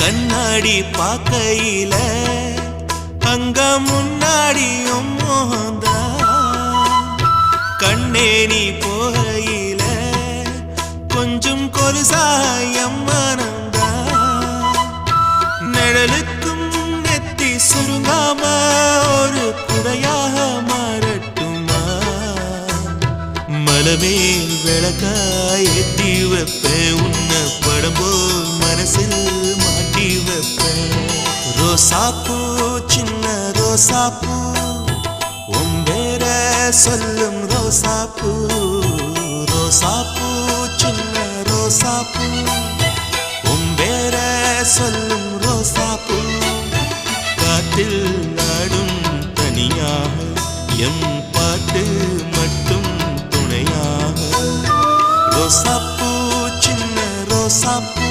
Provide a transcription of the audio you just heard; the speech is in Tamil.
கண்ணாடி பார்க்கையில அங்க முன்னாடியும் மோகந்தா கண்ணே நீ போகையில கொஞ்சம் கொலுசாயம் மனந்தா நிழலுக்கும் நெத்தி சுருங்காம ஒரு குடையாக மாறட்டுமா மலமேல் விளக்காய் ஏத்தி வைப்பேன் உன்னை படம் போல் மனசில் மாட்டி வைப்பேன் ரோசாப்பூ சின்ன ரோசாப்பூ உம்பேர சொல்லும் ரோசாப்பூ ரோசாப்பூ சின்ன ரோசாப்பூ உம்பேர சொல்லும் ரோசாப்பூ காற்றில் நாடும் தனியாக எம் பாட்டு மட்டும் துணையாக ரோசாப்பூ சின்ன ரோசாப்பூ